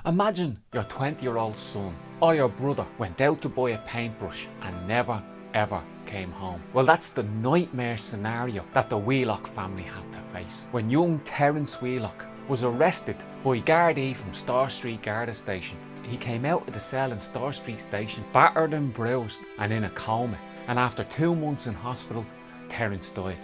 Imagine your 20-year-old son or your brother went out to buy a paintbrush and never ever came home. Well, that's the nightmare scenario that the Wheelock family had to face when young Terence Wheelock was arrested by Gardaí from Star Street Garda Station. He came out of the cell in Star Street Station battered and bruised and in a coma, and after 2 months in hospital, Terence died.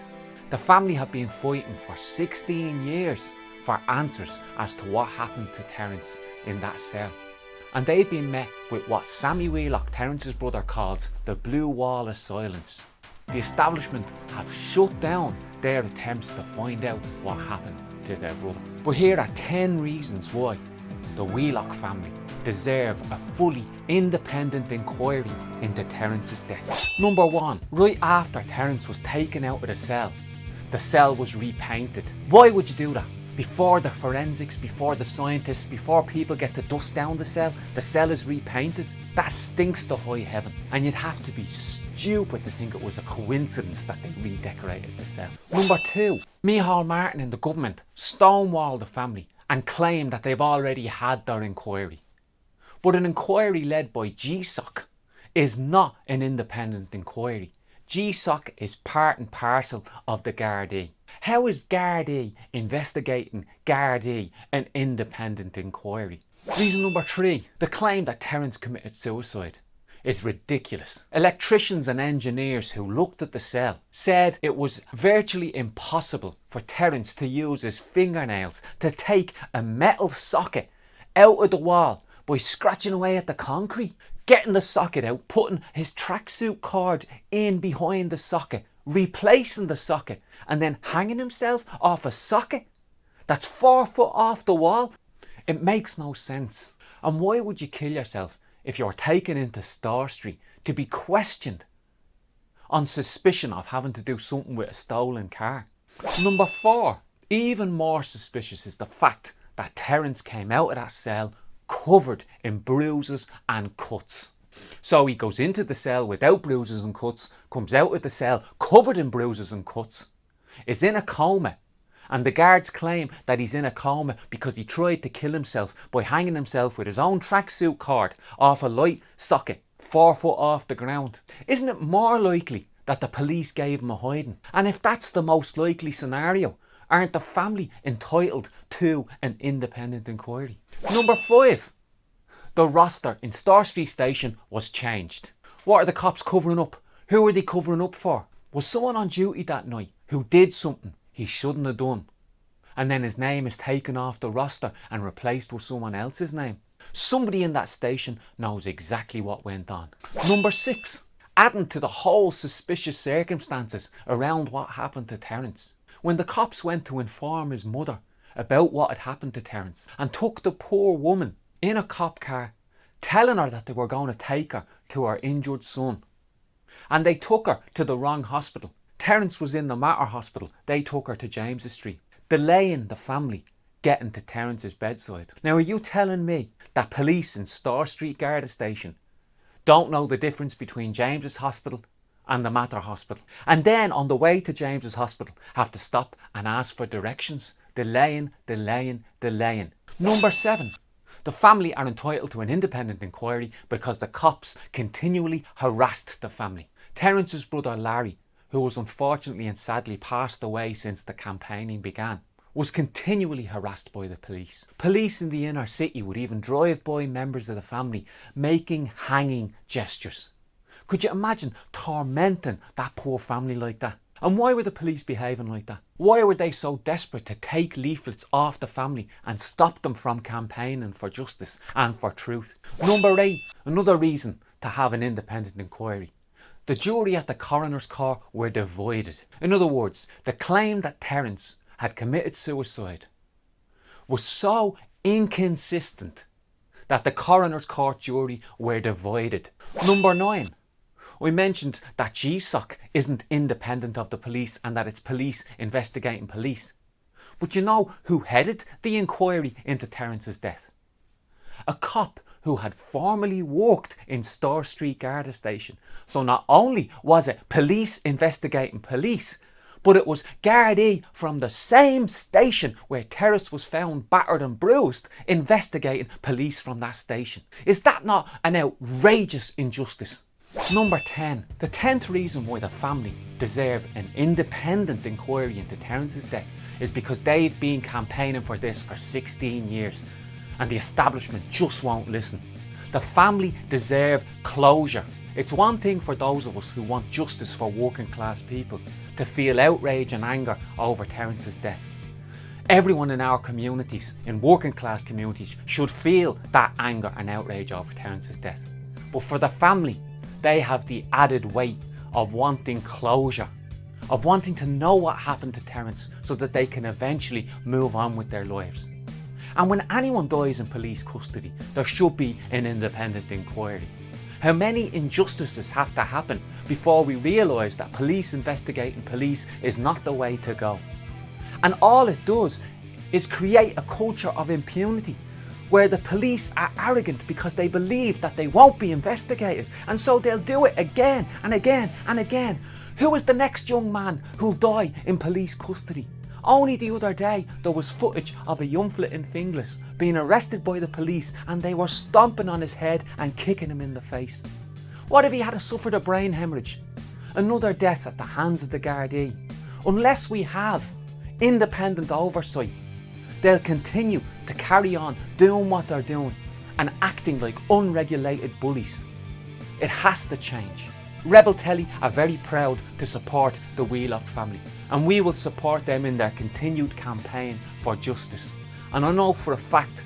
The family had been fighting for 16 years for answers as to what happened to Terence in that cell. And they'd been met with what Sammy Wheelock, Terence's brother, calls the blue wall of silence. The establishment have shut down their attempts to find out what happened to their brother. But here are 10 reasons why the Wheelock family deserve a fully independent inquiry into Terence's death. Number 1, right after Terence was taken out of the cell was repainted. Why would you do that? Before the forensics, before the scientists, before people get to dust down the cell is repainted. That stinks to high heaven. And you'd have to be stupid to think it was a coincidence that they redecorated the cell. Number 2, Micheál Martin and the government stonewalled the family and claim that they've already had their inquiry. But an inquiry led by GSOC is not an independent inquiry. GSOC is part and parcel of the Gardaí. How is Gardaí investigating Gardaí an independent inquiry? Reason number 3, the claim that Terence committed suicide is ridiculous. Electricians and engineers who looked at the cell said it was virtually impossible for Terence to use his fingernails to take a metal socket out of the wall by scratching away at the concrete, getting the socket out, putting his tracksuit cord in behind the socket, replacing the socket, and then hanging himself off a socket that's 4 foot off the wall. It makes no sense. And why would you kill yourself if you're taken into Star Street to be questioned on suspicion of having to do something with a stolen car? Number 4, even more suspicious is the fact that Terence came out of that cell covered in bruises and cuts. So he goes into the cell without bruises and cuts, comes out of the cell covered in bruises and cuts, is in a coma, and the guards claim that he's in a coma because he tried to kill himself by hanging himself with his own tracksuit cord off a light socket 4 foot off the ground. Isn't it more likely that the police gave him a hiding? And if that's the most likely scenario, aren't the family entitled to an independent inquiry? Number 5, the roster in Star Street Station was changed. What are the cops covering up? Who are they covering up for? Was someone on duty that night who did something he shouldn't have done, and then his name is taken off the roster and replaced with someone else's name? Somebody in that station knows exactly what went on. Number 6, adding to the whole suspicious circumstances around what happened to Terence, when the cops went to inform his mother about what had happened to Terence and took the poor woman in a cop car, telling her that they were going to take her to her injured son, and they took her to the wrong hospital. Terence was in the Mater Hospital. They took her to James's Street, delaying the family getting to Terence's bedside. Now, are you telling me that police in Star Street Garda Station don't know the difference between James's Hospital and the Mater Hospital, and then on the way to James's Hospital have to stop and ask for directions? Delaying. Number 7, the family are entitled to an independent inquiry because the cops continually harassed the family. Terence's brother Larry, who was unfortunately and sadly passed away since the campaigning began, was continually harassed by the police. Police in the inner city would even drive by members of the family making hanging gestures. Could you imagine tormenting that poor family like that? And why were the police behaving like that? Why were they so desperate to take leaflets off the family and stop them from campaigning for justice and for truth? Number 8, another reason to have an independent inquiry. The jury at the coroner's court were divided. In other words, the claim that Terence had committed suicide was so inconsistent that the coroner's court jury were divided. Number 9, we mentioned that GSOC isn't independent of the police and that it's police investigating police. But you know who headed the inquiry into Terence's death? A cop who had formerly worked in Star Street Garda Station. So not only was it police investigating police, But it was Gardaí from the same station where Terence was found battered and bruised investigating police from that station. Is that not an outrageous injustice? Number 10. The 10th reason why the family deserve an independent inquiry into Terence's death is because they've been campaigning for this for 16 years and the establishment just won't listen. The family deserve closure. It's one thing for those of us who want justice for working class people to feel outrage and anger over Terence's death. Everyone in our communities, in working class communities, should feel that anger and outrage over Terence's death. But for the family, they have the added weight of wanting closure, of wanting to know what happened to Terence so that they can eventually move on with their lives. And when anyone dies in police custody, there should be an independent inquiry. How many injustices have to happen before we realise that police investigating police is not the way to go? And all it does is create a culture of impunity where the police are arrogant because they believe that they won't be investigated, and so they'll do it again and again and again. Who is the next young man who'll die in police custody? Only the other day there was footage of a young fella in Finglas being arrested by the police and they were stomping on his head and kicking him in the face. What if he had suffered a brain hemorrhage? Another death at the hands of the Gardaí. Unless we have independent oversight, they'll continue to carry on doing what they're doing and acting like unregulated bullies. It has to change. Rebel Telly are very proud to support the Wheelock family, and we will support them in their continued campaign for justice. And I know for a fact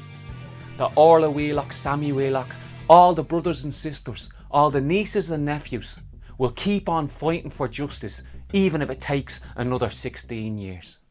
that Orla Wheelock, Sammy Wheelock, all the brothers and sisters, all the nieces and nephews will keep on fighting for justice even if it takes another 16 years.